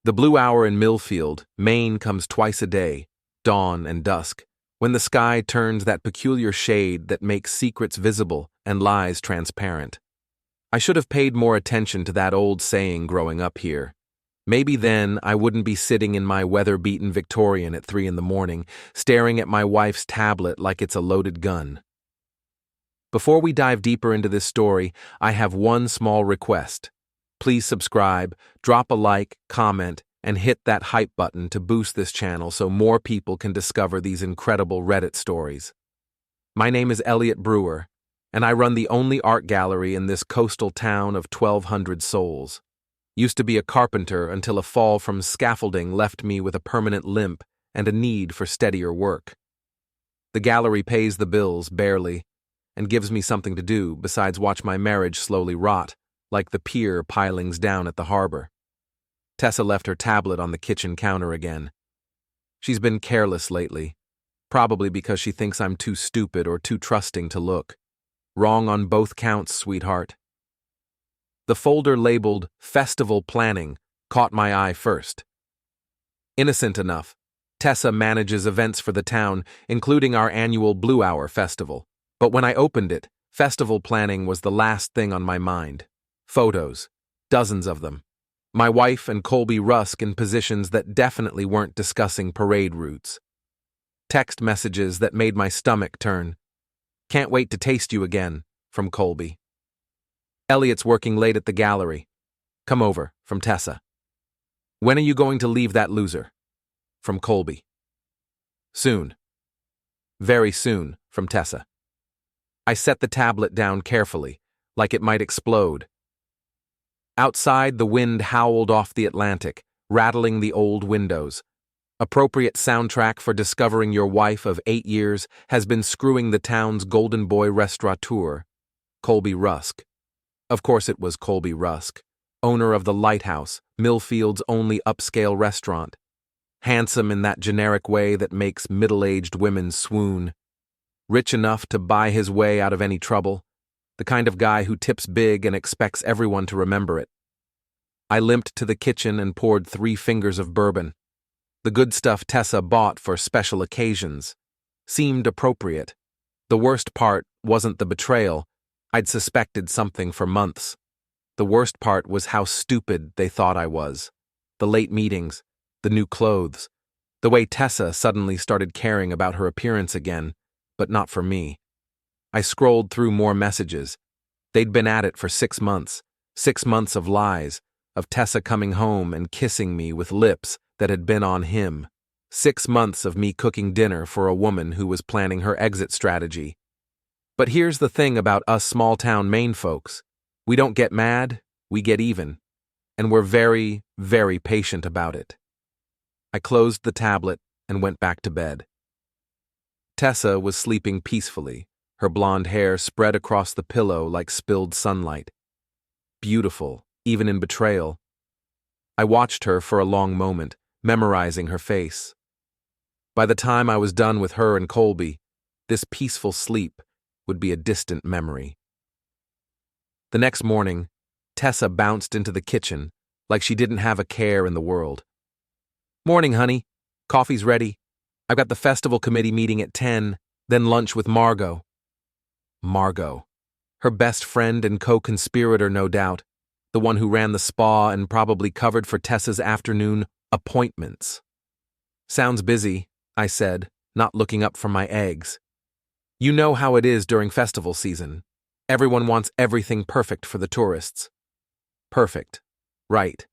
The blue hour in Millfield, Maine comes twice a day, dawn and dusk, when the sky turns that peculiar shade that makes secrets visible and lies transparent. I should have paid more attention to that old saying growing up here. Maybe then I wouldn't be sitting in my weather-beaten Victorian at 3 a.m, staring at my wife's tablet like it's a loaded gun. Before we dive deeper into this story, I have one small request. Please subscribe, drop a like, comment, and hit that hype button to boost this channel so more people can discover these incredible Reddit stories. My name is Eliot Brewer, and I run the only art gallery in this coastal town of 1,200 souls. Used to be a carpenter until a fall from scaffolding left me with a permanent limp and a need for steadier work. The gallery pays the bills, barely, and gives me something to do besides watch my marriage slowly rot, like the pier pilings down at the harbor. Tessa left her tablet on the kitchen counter again. She's been careless lately, probably because she thinks I'm too stupid or too trusting to look. Wrong on both counts, sweetheart. The folder labeled Festival Planning caught my eye first. Innocent enough, Tessa manages events for the town, including our annual Blue Hour Festival. But when I opened it, festival planning was the last thing on my mind. Photos, dozens of them. My wife and Colby Rusk in positions that definitely weren't discussing parade routes. Text messages that made my stomach turn. "Can't wait to taste you again," from Colby. "Eliot's working late at the gallery. Come over," from Tessa. "When are you going to leave that loser?" from Colby. "Soon. Very soon," from Tessa. I set the tablet down carefully, like it might explode. Outside, the wind howled off the Atlantic, rattling the old windows. Appropriate soundtrack for discovering your wife of 8 years has been screwing the town's golden boy restaurateur, Colby Rusk. Of course it was Colby Rusk, owner of the Lighthouse, Millfield's only upscale restaurant. Handsome in that generic way that makes middle-aged women swoon. Rich enough to buy his way out of any trouble. The kind of guy who tips big and expects everyone to remember it. I limped to the kitchen and poured 3 fingers of bourbon. The good stuff Tessa bought for special occasions. Seemed appropriate. The worst part wasn't the betrayal. I'd suspected something for months. The worst part was how stupid they thought I was. The late meetings, the new clothes, the way Tessa suddenly started caring about her appearance again, but not for me. I scrolled through more messages. They'd been at it for 6 months. 6 months of lies, of Tessa coming home and kissing me with lips that had been on him. 6 months of me cooking dinner for a woman who was planning her exit strategy. But here's the thing about us small-town Maine folks. We don't get mad, we get even. And we're very, very patient about it. I closed the tablet and went back to bed. Tessa was sleeping peacefully, her blonde hair spread across the pillow like spilled sunlight. Beautiful, even in betrayal. I watched her for a long moment, memorizing her face. By the time I was done with her and Colby, this peaceful sleep would be a distant memory. The next morning, Tessa bounced into the kitchen like she didn't have a care in the world. "Morning, honey. Coffee's ready. I've got the festival committee meeting at 10, then lunch with Margot." Margot. Her best friend and co-conspirator, no doubt. The one who ran the spa and probably covered for Tessa's afternoon appointments. "Sounds busy," I said, not looking up from my eggs. "You know how it is during festival season. Everyone wants everything perfect for the tourists." "Perfect. Right.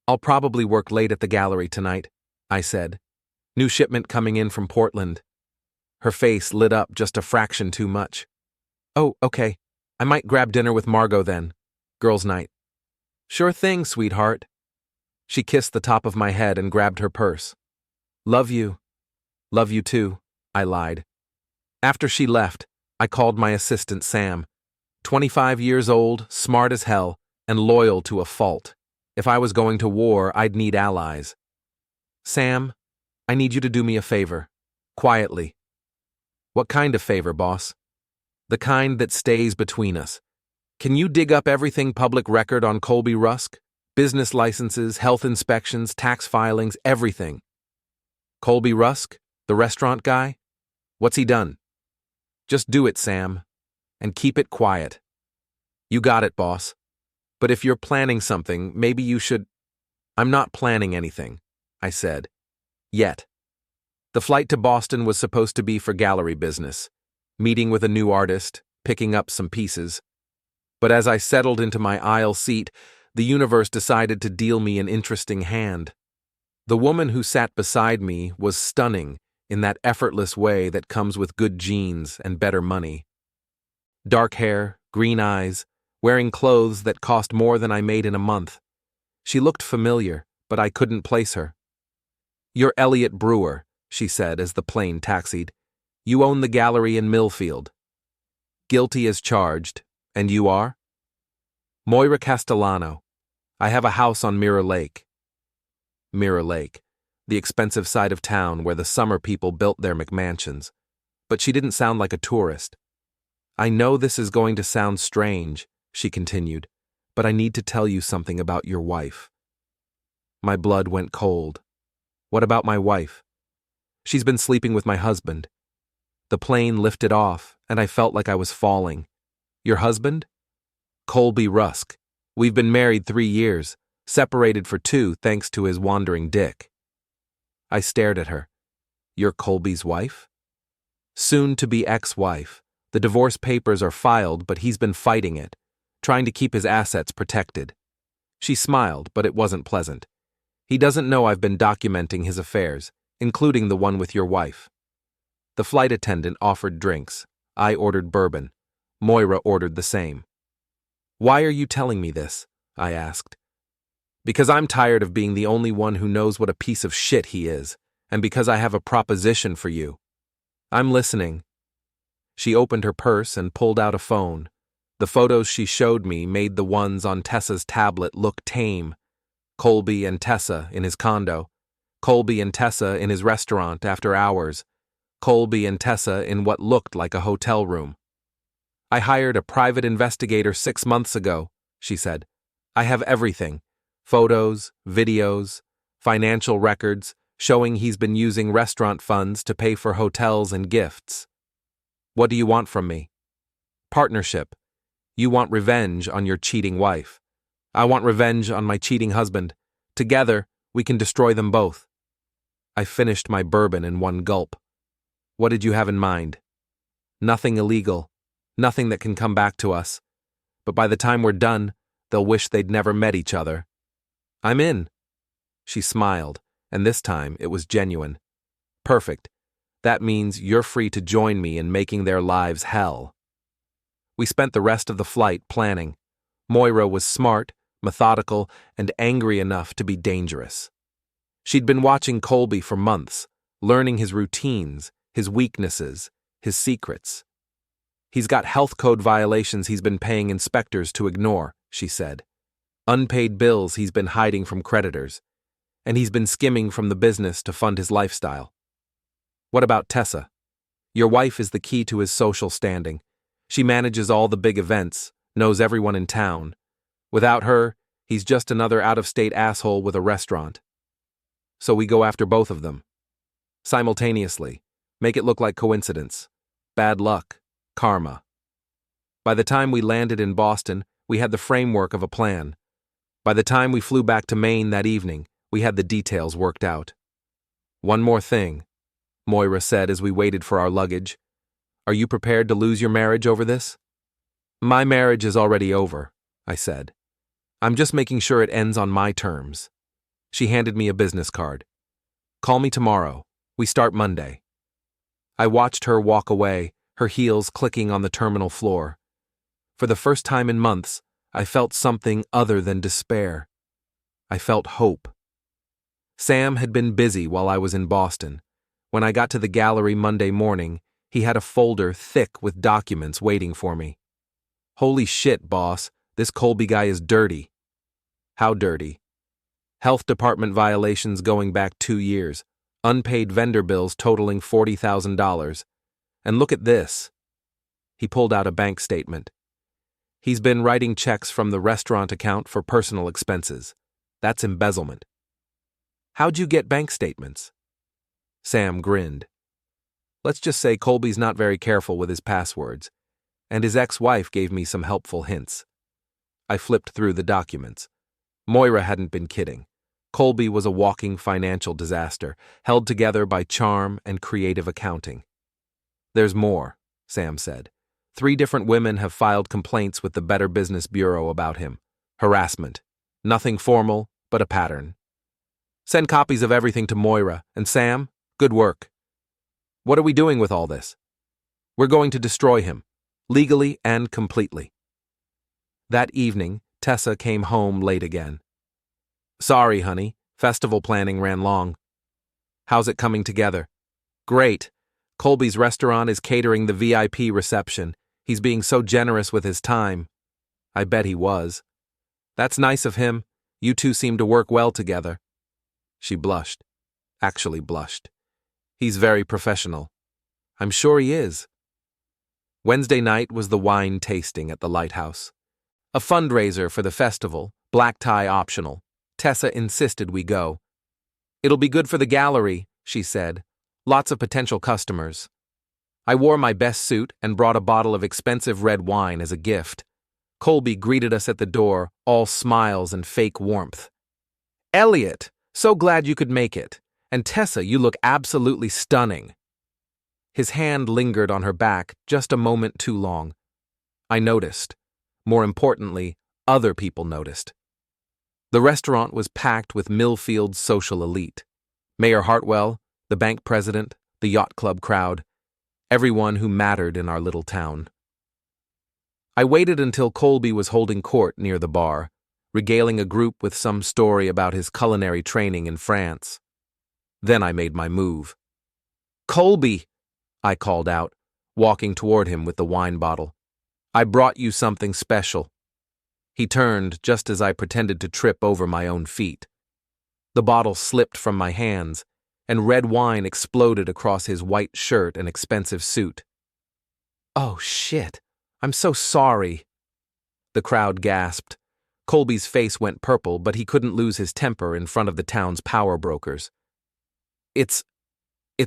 I'll probably work late at the gallery tonight," I said. "New shipment coming in from Portland." Her face lit up just a fraction too much. "Oh, okay. I might grab dinner with Margot then. Girls' night." "Sure thing, sweetheart." She kissed the top of my head and grabbed her purse. "Love you." "Love you too," I lied. After she left, I called my assistant Sam. 25 years old, smart as hell, and loyal to a fault. If I was going to war, I'd need allies. "Sam, I need you to do me a favor. Quietly." "What kind of favor, boss?" "The kind that stays between us. Can you dig up everything public record on Colby Rusk? Business licenses, health inspections, tax filings, everything. Colby Rusk, the restaurant guy? What's he done? Just do it, Sam. And keep it quiet. You got it, boss. But if you're planning something, maybe you should… I'm not planning anything, I said. Yet. The flight to Boston was supposed to be for gallery business, meeting with a new artist, picking up some pieces. But as I settled into my aisle seat, the universe decided to deal me an interesting hand. The woman who sat beside me was stunning in that effortless way that comes with good genes and better money. Dark hair, green eyes, wearing clothes that cost more than I made in a month. She looked familiar, but I couldn't place her. "You're Eliot Brewer," she said as the plane taxied. "You own the gallery in Millfield." "Guilty as charged. And you are?" "Moira Castellano. I have a house on Mirror Lake." Mirror Lake, the expensive side of town where the summer people built their McMansions. But she didn't sound like a tourist. "I know this is going to sound strange," she continued, "but I need to tell you something about your wife." My blood went cold. What about my wife? "She's been sleeping with my husband." The plane lifted off, and I felt like I was falling. "Your husband?" "Colby Rusk. We've been married 3 years, separated for 2 thanks to his wandering dick." I stared at her. "You're Colby's wife?" "Soon-to-be ex-wife. The divorce papers are filed, but he's been fighting it, trying to keep his assets protected." She smiled, but it wasn't pleasant. "He doesn't know I've been documenting his affairs, including the one with your wife." The flight attendant offered drinks. I ordered bourbon. Moira ordered the same. "Why are you telling me this?" I asked. "Because I'm tired of being the only one who knows what a piece of shit he is, and because I have a proposition for you." "I'm listening." She opened her purse and pulled out a phone. The photos she showed me made the ones on Tessa's tablet look tame. Colby and Tessa in his condo. Colby and Tessa in his restaurant after hours. Colby and Tessa in what looked like a hotel room. "I hired a private investigator 6 months ago," she said. "I have everything. Photos, videos, financial records showing he's been using restaurant funds to pay for hotels and gifts." "What do you want from me?" "Partnership. You want revenge on your cheating wife. I want revenge on my cheating husband. Together, we can destroy them both." I finished my bourbon in one gulp. "What did you have in mind?" "Nothing illegal. Nothing that can come back to us. But by the time we're done, they'll wish they'd never met each other." "I'm in." She smiled, and this time it was genuine. "Perfect. That means you're free to join me in making their lives hell." We spent the rest of the flight planning. Moira was smart, methodical, and angry enough to be dangerous. She'd been watching Colby for months, learning his routines, his weaknesses, his secrets. "He's got health code violations he's been paying inspectors to ignore," she said. "Unpaid bills he's been hiding from creditors. And he's been skimming from the business to fund his lifestyle." "What about Tessa?" "Your wife is the key to his social standing. She manages all the big events, knows everyone in town. Without her, he's just another out-of-state asshole with a restaurant." "So we go after both of them." "Simultaneously. Make it look like coincidence. Bad luck. Karma." By the time we landed in Boston, we had the framework of a plan. By the time we flew back to Maine that evening, we had the details worked out. "One more thing," Moira said as we waited for our luggage. "Are you prepared to lose your marriage over this?" "My marriage is already over," I said. "I'm just making sure it ends on my terms." She handed me a business card. "Call me tomorrow. We start Monday." I watched her walk away, her heels clicking on the terminal floor. For the first time in months, I felt something other than despair. I felt hope. Sam had been busy while I was in Boston. When I got to the gallery Monday morning, he had a folder thick with documents waiting for me. "Holy shit, boss, this Colby guy is dirty." "How dirty?" "Health department violations going back 2 years, unpaid vendor bills totaling $40,000. And look at this." He pulled out a bank statement. "He's been writing checks from the restaurant account for personal expenses. That's embezzlement. How'd you get bank statements? Sam grinned. Let's just say Colby's not very careful with his passwords, and his ex-wife gave me some helpful hints. I flipped through the documents. Moira hadn't been kidding. Colby was a walking financial disaster, held together by charm and creative accounting. There's more, Sam said. 3 different women have filed complaints with the Better Business Bureau about him. Harassment. Nothing formal, but a pattern. Send copies of everything to Moira, and Sam, good work. What are we doing with all this? We're going to destroy him, legally and completely. That evening, Tessa came home late again. Sorry, honey, festival planning ran long. How's it coming together? Great. Colby's restaurant is catering the VIP reception. He's being so generous with his time. I bet he was. That's nice of him. You two seem to work well together. She blushed. Actually blushed. He's very professional. I'm sure he is. Wednesday night was the wine tasting at the Lighthouse. A fundraiser for the festival, black tie optional. Tessa insisted we go. It'll be good for the gallery, she said. Lots of potential customers. I wore my best suit and brought a bottle of expensive red wine as a gift. Colby greeted us at the door, all smiles and fake warmth. Eliot, so glad you could make it. And Tessa, you look absolutely stunning. His hand lingered on her back just a moment too long. I noticed. More importantly, other people noticed. The restaurant was packed with Millfield's social elite. Mayor Hartwell, the bank president, the yacht club crowd, everyone who mattered in our little town. I waited until Colby was holding court near the bar, regaling a group with some story about his culinary training in France. Then I made my move. Colby, I called out, walking toward him with the wine bottle. I brought you something special. He turned just as I pretended to trip over my own feet. The bottle slipped from my hands, and red wine exploded across his white shirt and expensive suit. Oh, shit. I'm so sorry. The crowd gasped. Colby's face went purple, but he couldn't lose his temper in front of the town's power brokers. It's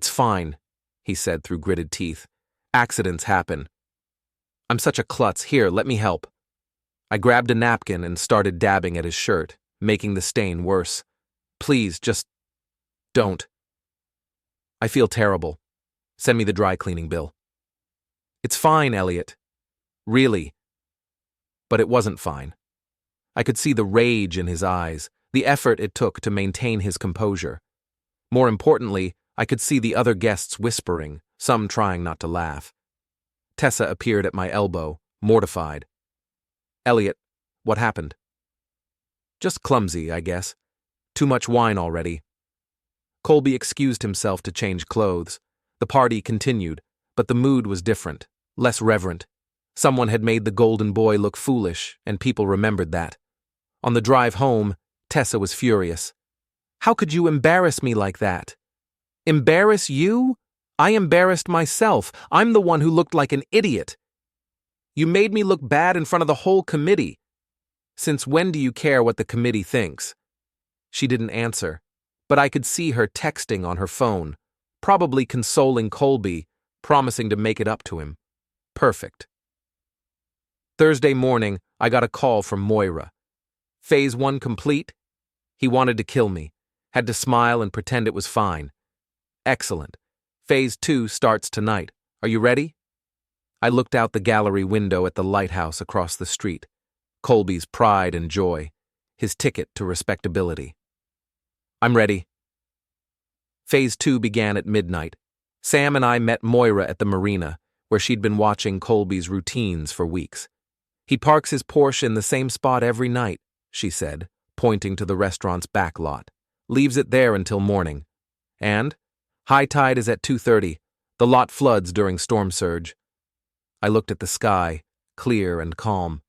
fine, he said through gritted teeth. Accidents happen. I'm such a klutz. Here, let me help. I grabbed a napkin and started dabbing at his shirt, making the stain worse. Please, just don't. I feel terrible. Send me the dry cleaning bill. It's fine, Eliot. Really. But it wasn't fine. I could see the rage in his eyes, the effort it took to maintain his composure. More importantly, I could see the other guests whispering, some trying not to laugh. Tessa appeared at my elbow, mortified. Eliot, what happened? Just clumsy, I guess. Too much wine already. Colby excused himself to change clothes. The party continued, but the mood was different, less reverent. Someone had made the golden boy look foolish, and people remembered that. On the drive home, Tessa was furious. How could you embarrass me like that? Embarrass you? I embarrassed myself. I'm the one who looked like an idiot. You made me look bad in front of the whole committee. Since when do you care what the committee thinks? She didn't answer, but I could see her texting on her phone, probably consoling Colby, promising to make it up to him. Perfect. Thursday morning, I got a call from Moira. Phase 1 complete? He wanted to kill me. Had to smile and pretend it was fine. Excellent. Phase 2 starts tonight. Are you ready? I looked out the gallery window at the lighthouse across the street. Colby's pride and joy. His ticket to respectability. I'm ready. Phase 2 began at midnight. Sam and I met Moira at the marina, where she'd been watching Colby's routines for weeks. He parks his Porsche in the same spot every night, she said, pointing to the restaurant's back lot. Leaves it there until morning. And? High tide is at 2:30. The lot floods during storm surge. I looked at the sky, clear and calm.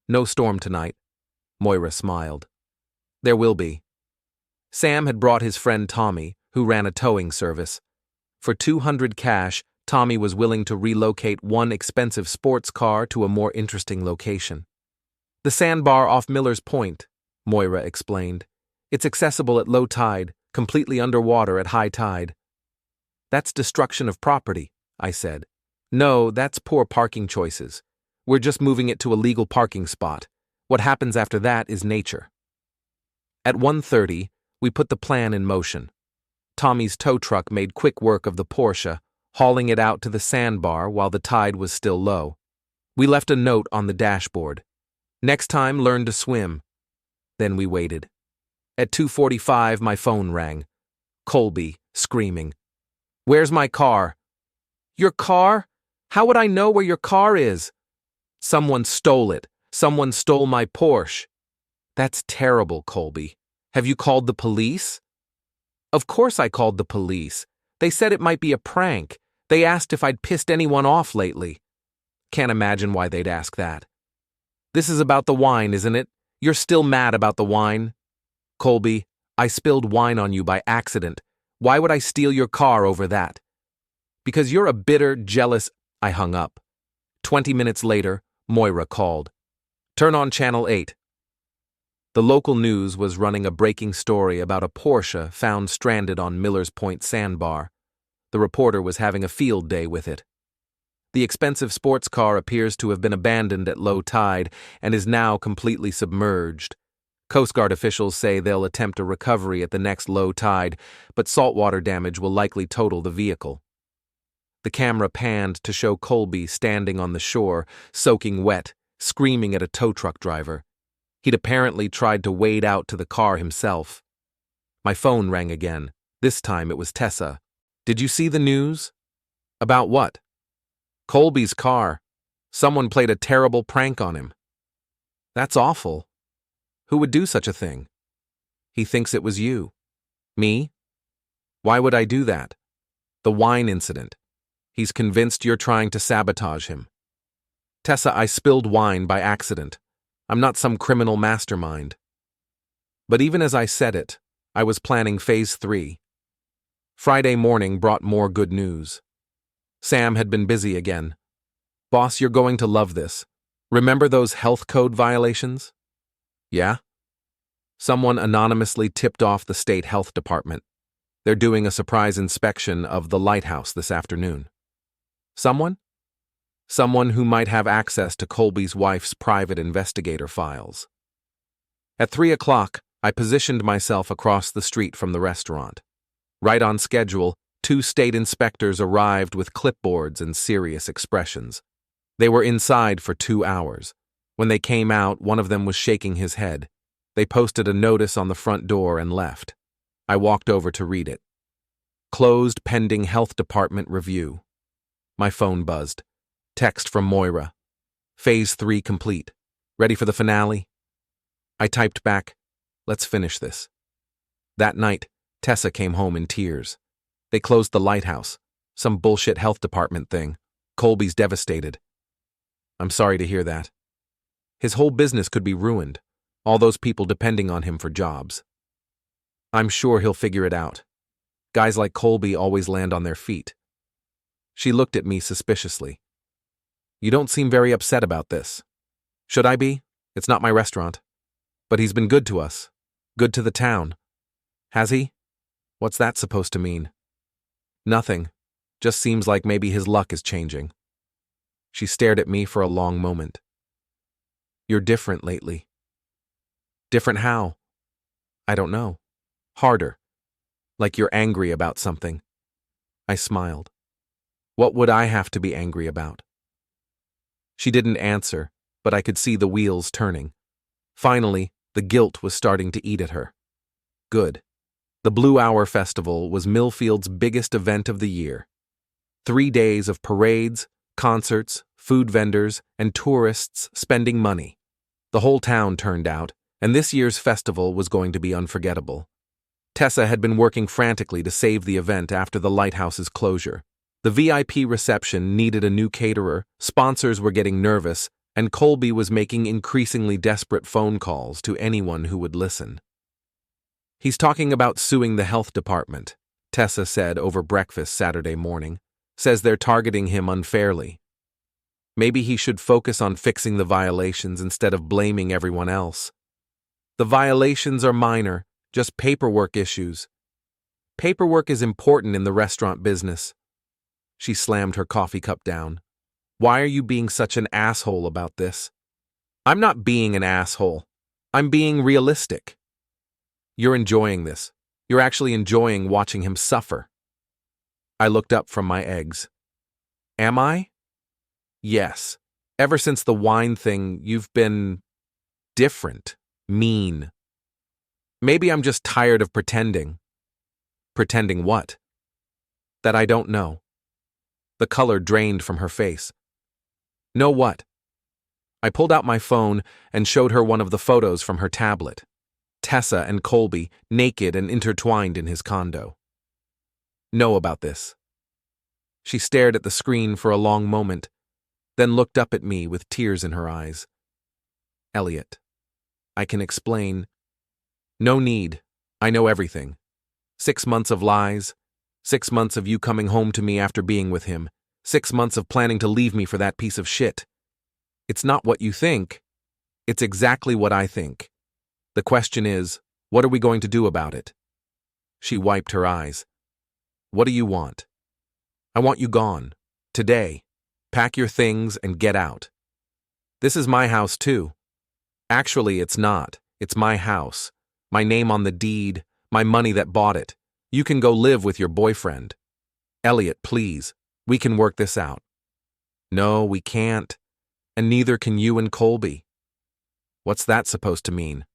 No storm tonight. Moira smiled. There will be. Sam had brought his friend Tommy, who ran a towing service. For $200 cash, Tommy was willing to relocate one expensive sports car to a more interesting location. The sandbar off Miller's Point, Moira explained. It's accessible at low tide, completely underwater at high tide. That's destruction of property, I said. No, that's poor parking choices. We're just moving it to a legal parking spot. What happens after that is nature. At 1:30, we put the plan in motion. Tommy's tow truck made quick work of the Porsche, hauling it out to the sandbar while the tide was still low. We left a note on the dashboard. Next time, learn to swim. Then we waited. At 2:45, my phone rang. Colby, screaming. Where's my car? Your car? How would I know where your car is? Someone stole it. Someone stole my Porsche. That's terrible, Colby. Have you called the police? Of course I called the police. They said it might be a prank. They asked if I'd pissed anyone off lately. Can't imagine why they'd ask that. This is about the wine, isn't it? You're still mad about the wine? Colby, I spilled wine on you by accident. Why would I steal your car over that? Because you're a bitter, jealous... I hung up. 20 minutes later, Moira called. Turn on Channel 8. The local news was running a breaking story about a Porsche found stranded on Miller's Point sandbar. The reporter was having a field day with it. The expensive sports car appears to have been abandoned at low tide and is now completely submerged. Coast Guard officials say they'll attempt a recovery at the next low tide, but saltwater damage will likely total the vehicle. The camera panned to show Colby standing on the shore, soaking wet, screaming at a tow truck driver. He'd apparently tried to wade out to the car himself. My phone rang again. This time it was Tessa. Did you see the news? About what? Colby's car. Someone played a terrible prank on him. That's awful. Who would do such a thing? He thinks it was you. Me? Why would I do that? The wine incident. He's convinced you're trying to sabotage him. Tessa, I spilled wine by accident. I'm not some criminal mastermind. But even as I said it, I was planning Phase 3. Friday morning brought more good news. Sam had been busy again. Boss, you're going to love this. Remember those health code violations? Yeah? Someone anonymously tipped off the state health department. They're doing a surprise inspection of the lighthouse this afternoon. Someone? Someone who might have access to Colby's wife's private investigator files. At 3 o'clock, I positioned myself across the street from the restaurant. Right on schedule, 2 state inspectors arrived with clipboards and serious expressions. They were inside for 2 hours. When they came out, one of them was shaking his head. They posted a notice on the front door and left. I walked over to read it. Closed pending health department review. My phone buzzed. Text from Moira. Phase 3 complete. Ready for the finale? I typed back, let's finish this. That night, Tessa came home in tears. They closed the lighthouse. Some bullshit health department thing. Colby's devastated. I'm sorry to hear that. His whole business could be ruined. All those people depending on him for jobs. I'm sure he'll figure it out. Guys like Colby always land on their feet. She looked at me suspiciously. You don't seem very upset about this. Should I be? It's not my restaurant. But he's been good to us. Good to the town. Has he? What's that supposed to mean? Nothing. Just seems like maybe his luck is changing. She stared at me for a long moment. You're different lately. Different how? I don't know. Harder. Like you're angry about something. I smiled. What would I have to be angry about? She didn't answer, but I could see the wheels turning. Finally, the guilt was starting to eat at her. Good. The Blue Hour Festival was Millfield's biggest event of the year. 3 days of parades, concerts, food vendors, and tourists spending money. The whole town turned out, and this year's festival was going to be unforgettable. Tessa had been working frantically to save the event after the lighthouse's closure. The VIP reception needed a new caterer, sponsors were getting nervous, and Colby was making increasingly desperate phone calls to anyone who would listen. He's talking about suing the health department, Tessa said over breakfast Saturday morning. Says they're targeting him unfairly. Maybe he should focus on fixing the violations instead of blaming everyone else. The violations are minor, Just paperwork issues. Paperwork is important in the restaurant business. She slammed her coffee cup down. Why are you being such an asshole about this? I'm not being an asshole. I'm being realistic. You're enjoying this. You're actually enjoying watching him suffer. I looked up from my eggs. Am I? Yes. Ever since the wine thing, you've been different, mean. Maybe I'm just tired of pretending. Pretending what? That I don't know. The color drained from her face. Know what? I pulled out my phone and showed her one of the photos from her tablet. Tessa and Colby, naked and intertwined in his condo. Know about this. She stared at the screen for a long moment, then looked up at me with tears in her eyes. Eliot, I can explain. No need. I know everything. 6 months of lies. 6 months of you coming home to me after being with him. 6 months of planning to leave me for that piece of shit. It's not what you think. It's exactly what I think. The question is, what are we going to do about it? She wiped her eyes. What do you want? I want you gone. Today. Pack your things and get out. This is my house too. Actually, it's not. It's my house. My name on the deed. My money that bought it. You can go live with your boyfriend. Eliot, please. We can work this out. No, we can't. And neither can you and Colby. What's that supposed to mean?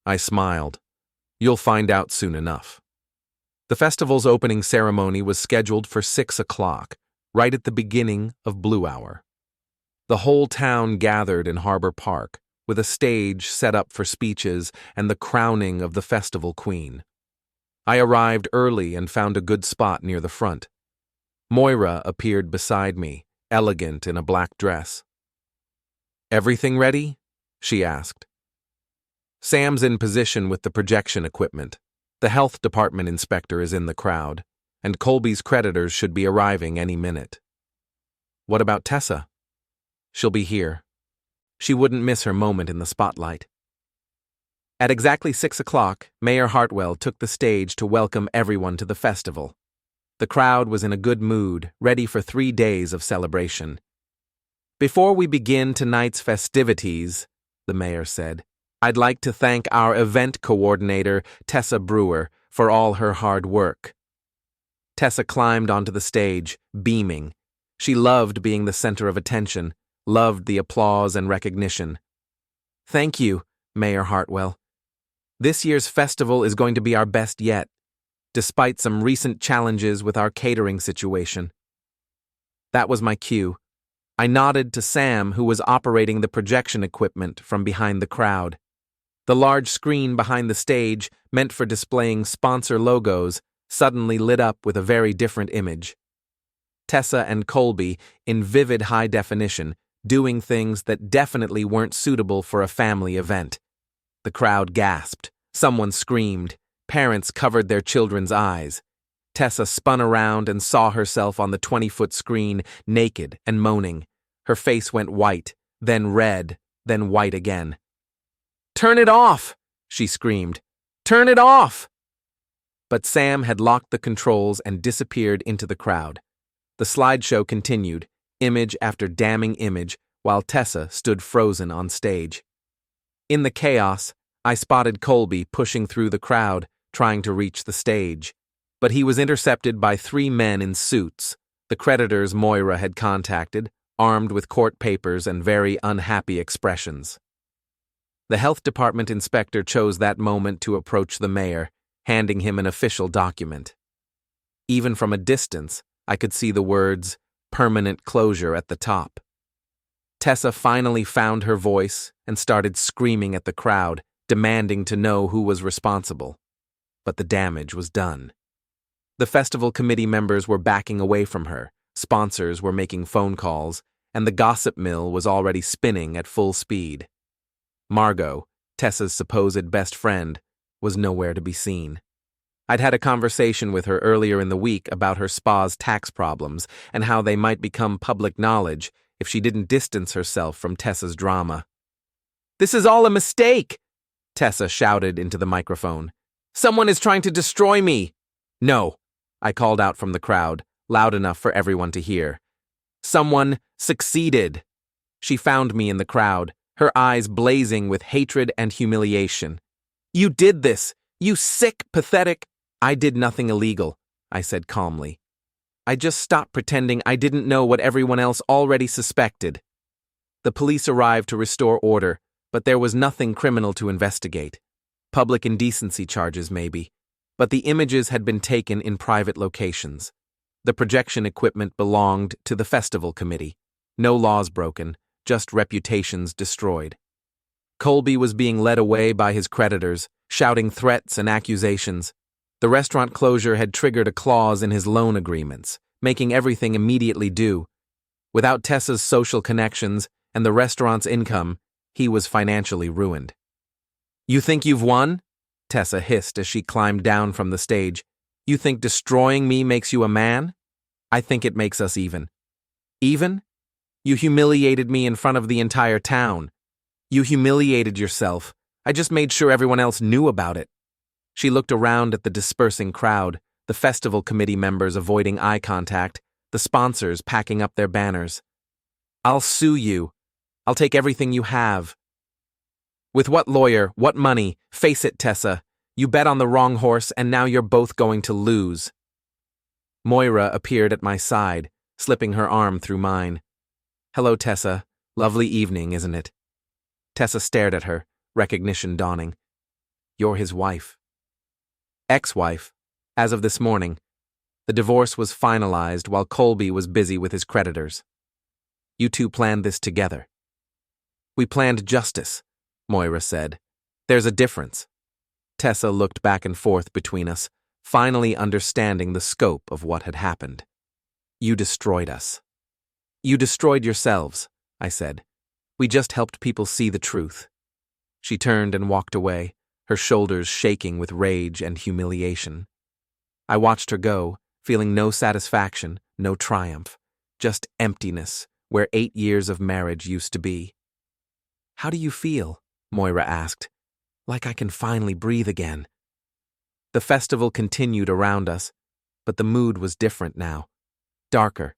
I smiled. You'll find out soon enough. The festival's opening ceremony was scheduled for 6 o'clock, right at the beginning of Blue Hour. The whole town gathered in Harbor Park, with a stage set up for speeches and the crowning of the festival queen. I arrived early and found a good spot near the front. Moira appeared beside me, elegant in a black dress. Everything ready? She asked. Sam's in position with the projection equipment. The health department inspector is in the crowd, and Colby's creditors should be arriving any minute. What about Tessa? She'll be here. She wouldn't miss her moment in the spotlight. At exactly 6 o'clock, Mayor Hartwell took the stage to welcome everyone to the festival. The crowd was in a good mood, ready for 3 days of celebration. Before we begin tonight's festivities, the mayor said, I'd like to thank our event coordinator, Tessa Brewer, for all her hard work. Tessa climbed onto the stage, beaming. She loved being the center of attention, loved the applause and recognition. Thank you, Mayor Hartwell. This year's festival is going to be our best yet, despite some recent challenges with our catering situation. That was my cue. I nodded to Sam, who was operating the projection equipment from behind the crowd. The large screen behind the stage, meant for displaying sponsor logos, suddenly lit up with a very different image. Tessa and Colby, in vivid high definition, doing things that definitely weren't suitable for a family event. The crowd gasped. Someone screamed. Parents covered their children's eyes. Tessa spun around and saw herself on the 20-foot screen, naked and moaning. Her face went white, then red, then white again. Turn it off, she screamed. Turn it off! But Sam had locked the controls and disappeared into the crowd. The slideshow continued, image after damning image, while Tessa stood frozen on stage. In the chaos, I spotted Colby pushing through the crowd, trying to reach the stage. But he was intercepted by 3 men in suits, the creditors Moira had contacted, armed with court papers and very unhappy expressions. The health department inspector chose that moment to approach the mayor, handing him an official document. Even from a distance, I could see the words, permanent closure at the top. Tessa finally found her voice and started screaming at the crowd, demanding to know who was responsible. But the damage was done. The festival committee members were backing away from her, sponsors were making phone calls, and the gossip mill was already spinning at full speed. Margot, Tessa's supposed best friend, was nowhere to be seen. I'd had a conversation with her earlier in the week about her spa's tax problems and how they might become public knowledge if she didn't distance herself from Tessa's drama. "This is all a mistake!" Tessa shouted into the microphone. Someone is trying to destroy me! No, I called out from the crowd, loud enough for everyone to hear. Someone succeeded. She found me in the crowd, her eyes blazing with hatred and humiliation. You did this! You sick, pathetic— I did nothing illegal, I said calmly. I just stopped pretending I didn't know what everyone else already suspected. The police arrived to restore order, but there was nothing criminal to investigate. Public indecency charges, maybe. But the images had been taken in private locations. The projection equipment belonged to the festival committee. No laws broken, just reputations destroyed. Colby was being led away by his creditors, shouting threats and accusations. The restaurant closure had triggered a clause in his loan agreements, making everything immediately due. Without Tessa's social connections and the restaurant's income, he was financially ruined. You think you've won? Tessa hissed as she climbed down from the stage. You think destroying me makes you a man? I think it makes us even. Even? You humiliated me in front of the entire town. You humiliated yourself. I just made sure everyone else knew about it. She looked around at the dispersing crowd, the festival committee members avoiding eye contact, the sponsors packing up their banners. I'll sue you. I'll take everything you have. With what lawyer, what money? Face it, Tessa. You bet on the wrong horse, and now you're both going to lose. Moira appeared at my side, slipping her arm through mine. Hello, Tessa. Lovely evening, isn't it? Tessa stared at her, recognition dawning. You're his wife. Ex-wife, as of this morning. The divorce was finalized while Colby was busy with his creditors. You two planned this together. We planned justice, Moira said. There's a difference. Tessa looked back and forth between us, finally understanding the scope of what had happened. You destroyed us. You destroyed yourselves, I said. We just helped people see the truth. She turned and walked away, her shoulders shaking with rage and humiliation. I watched her go, feeling no satisfaction, no triumph, just emptiness where 8 years of marriage used to be. How do you feel? Moira asked. Like I can finally breathe again. The festival continued around us, but the mood was different now. Darker.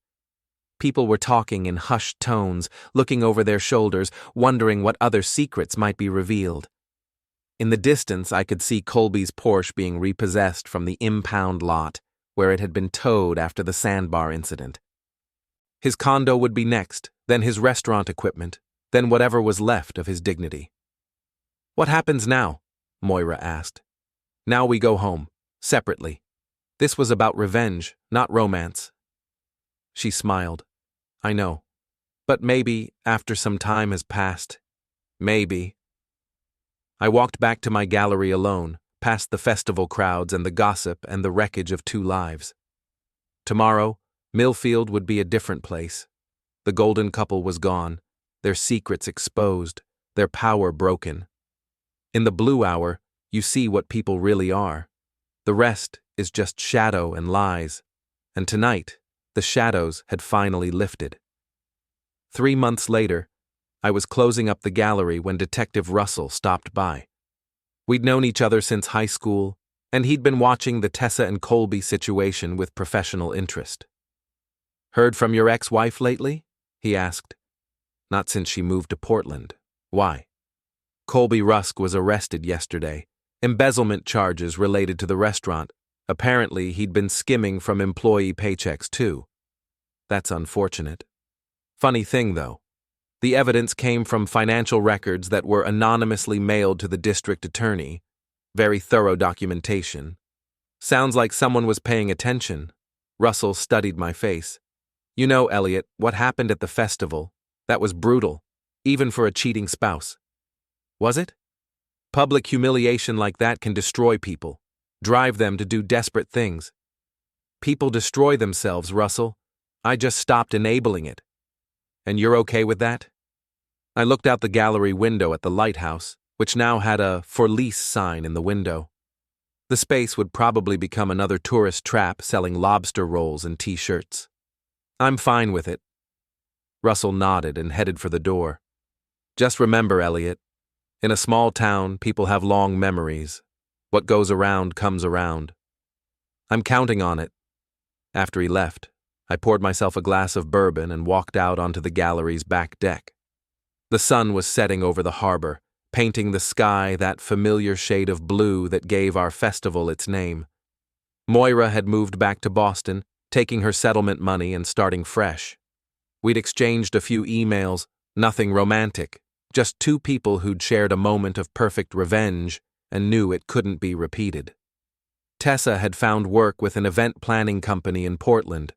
People were talking in hushed tones, looking over their shoulders, wondering what other secrets might be revealed. In the distance, I could see Colby's Porsche being repossessed from the impound lot, where it had been towed after the sandbar incident. His condo would be next, then his restaurant equipment, then whatever was left of his dignity. What happens now? Moira asked. Now we go home, separately. This was about revenge, not romance. She smiled. I know. But maybe, after some time has passed, maybe. I walked back to my gallery alone, past the festival crowds and the gossip and the wreckage of 2 lives. Tomorrow, Millfield would be a different place. The golden couple was gone, their secrets exposed, their power broken. In the blue hour, you see what people really are. The rest is just shadow and lies. And tonight, the shadows had finally lifted. 3 months later, I was closing up the gallery when Detective Russell stopped by. We'd known each other since high school, and he'd been watching the Tessa and Colby situation with professional interest. Heard from your ex-wife lately? He asked. Not since she moved to Portland. Why? Colby Rusk was arrested yesterday. Embezzlement charges related to the restaurant. Apparently, he'd been skimming from employee paychecks too. That's unfortunate. Funny thing, though. The evidence came from financial records that were anonymously mailed to the district attorney. Very thorough documentation. Sounds like someone was paying attention. Russell studied my face. You know, Eliot, what happened at the festival? That was brutal, even for a cheating spouse. Was it? Public humiliation like that can destroy people, drive them to do desperate things. People destroy themselves, Russell. I just stopped enabling it. And you're okay with that? I looked out the gallery window at the lighthouse, which now had a "For Lease" sign in the window. The space would probably become another tourist trap selling lobster rolls and t-shirts. I'm fine with it. Russell nodded and headed for the door. Just remember, Eliot, in a small town, people have long memories. What goes around comes around. I'm counting on it. After he left, I poured myself a glass of bourbon and walked out onto the gallery's back deck. The sun was setting over the harbor, painting the sky that familiar shade of blue that gave our festival its name. Moira had moved back to Boston, taking her settlement money and starting fresh. We'd exchanged a few emails, nothing romantic, just two people who'd shared a moment of perfect revenge and knew it couldn't be repeated. Tessa had found work with an event planning company in Portland,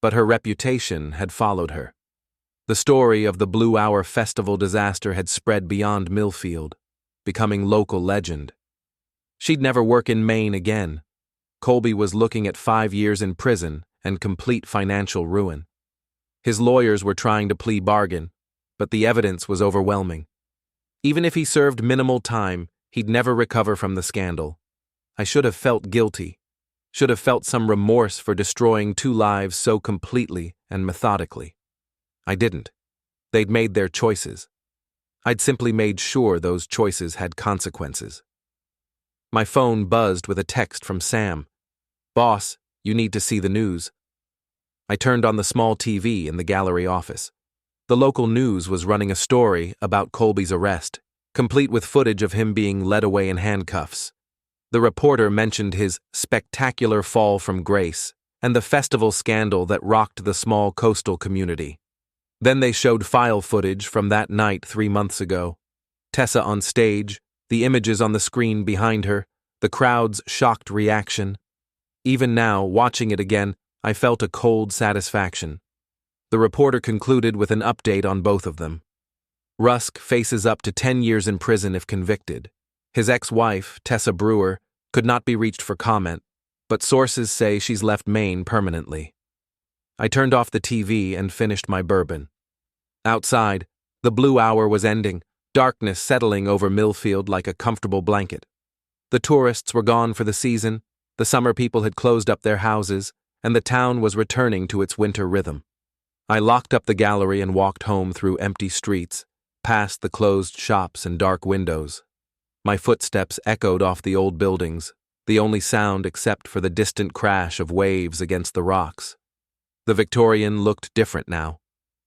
but her reputation had followed her. The story of the Blue Hour Festival disaster had spread beyond Millfield, becoming local legend. She'd never work in Maine again. Colby was looking at 5 years in prison and complete financial ruin. His lawyers were trying to plea bargain, but the evidence was overwhelming. Even if he served minimal time, he'd never recover from the scandal. I should have felt guilty, should have felt some remorse for destroying 2 lives so completely and methodically. I didn't. They'd made their choices. I'd simply made sure those choices had consequences. My phone buzzed with a text from Sam. "Boss, you need to see the news." I turned on the small TV in the gallery office. The local news was running a story about Colby's arrest, complete with footage of him being led away in handcuffs. The reporter mentioned his spectacular fall from grace and the festival scandal that rocked the small coastal community. Then they showed file footage from that night 3 months ago. Tessa on stage, the images on the screen behind her, the crowd's shocked reaction. Even now, watching it again, I felt a cold satisfaction. The reporter concluded with an update on both of them. Rusk faces up to 10 years in prison if convicted. His ex-wife, Tessa Brewer, could not be reached for comment, but sources say she's left Maine permanently. I turned off the TV and finished my bourbon. Outside, the blue hour was ending, darkness settling over Millfield like a comfortable blanket. The tourists were gone for the season, the summer people had closed up their houses, and the town was returning to its winter rhythm. I locked up the gallery and walked home through empty streets, past the closed shops and dark windows. My footsteps echoed off the old buildings, the only sound except for the distant crash of waves against the rocks. The Victorian looked different now.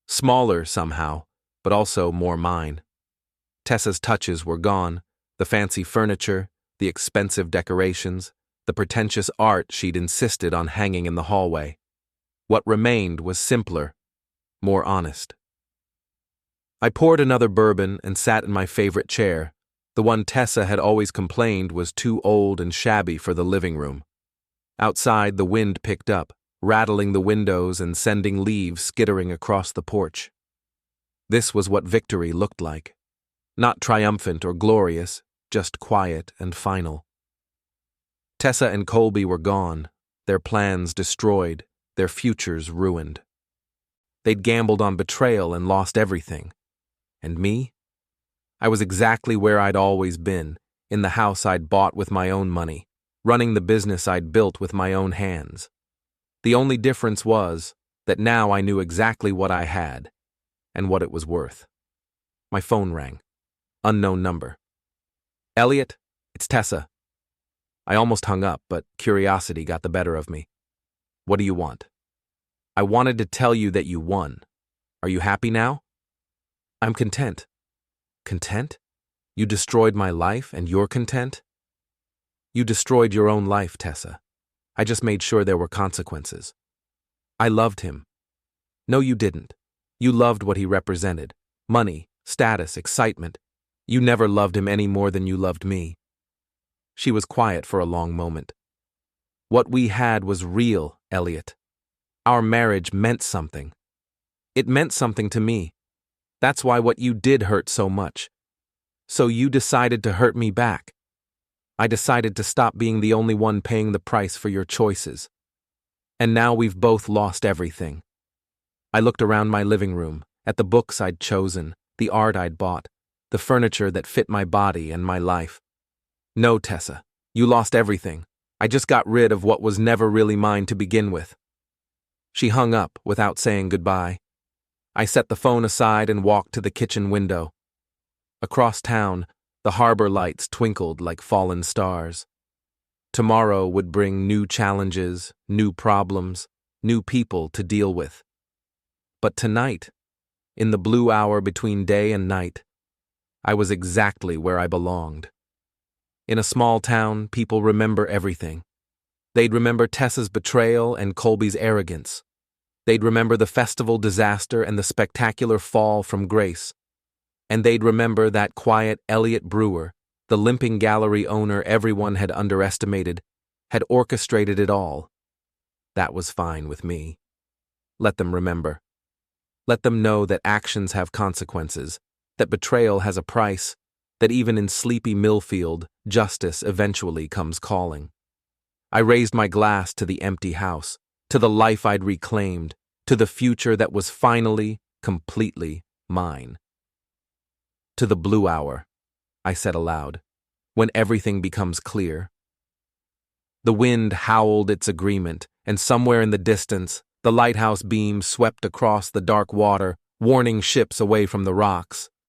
Smaller somehow, but also more mine. Tessa's touches were gone, the fancy furniture, the expensive decorations, the pretentious art she'd insisted on hanging in the hallway. What remained was simpler, more honest. I poured another bourbon and sat in my favorite chair, the one Tessa had always complained was too old and shabby for the living room. Outside, the wind picked up, rattling the windows and sending leaves skittering across the porch. This was what victory looked like. Not triumphant or glorious, just quiet and final. Tessa and Colby were gone, their plans destroyed, their futures ruined. They'd gambled on betrayal and lost everything. And me? I was exactly where I'd always been, in the house I'd bought with my own money, running the business I'd built with my own hands. The only difference was that now I knew exactly what I had and what it was worth. My phone rang. Unknown number. "Eliot, it's Tessa." I almost hung up, but curiosity got the better of me. "What do you want?" "I wanted to tell you that you won. Are you happy now?" "I'm content." "Content? You destroyed my life and you're content?" "You destroyed your own life, Tessa. I just made sure there were consequences." "I loved him." "No, you didn't. You loved what he represented. Money, status, excitement. You never loved him any more than you loved me." She was quiet for a long moment. "What we had was real, Eliot. Our marriage meant something. It meant something to me. That's why what you did hurt so much. So you decided to hurt me back. I decided to stop being the only one paying the price for your choices. And now we've both lost everything." I looked around my living room, at the books I'd chosen, the art I'd bought, the furniture that fit my body and my life. "No, Tessa, you lost everything. I just got rid of what was never really mine to begin with." She hung up without saying goodbye. I set the phone aside and walked to the kitchen window. Across town, the harbor lights twinkled like fallen stars. Tomorrow would bring new challenges, new problems, new people to deal with. But tonight, in the blue hour between day and night, I was exactly where I belonged. In a small town, people remember everything. They'd remember Tessa's betrayal and Colby's arrogance. They'd remember the festival disaster and the spectacular fall from grace. And they'd remember that quiet Eliot Brewer, the limping gallery owner everyone had underestimated, had orchestrated it all. That was fine with me. Let them remember. Let them know that actions have consequences, that betrayal has a price, that even in sleepy Millfield, justice eventually comes calling. I raised my glass to the empty house, to the life I'd reclaimed, to the future that was finally, completely mine. To the blue hour, I said aloud, when everything becomes clear. The wind howled its agreement, and somewhere in the distance, the lighthouse beams swept across the dark water, warning ships away from the rocks.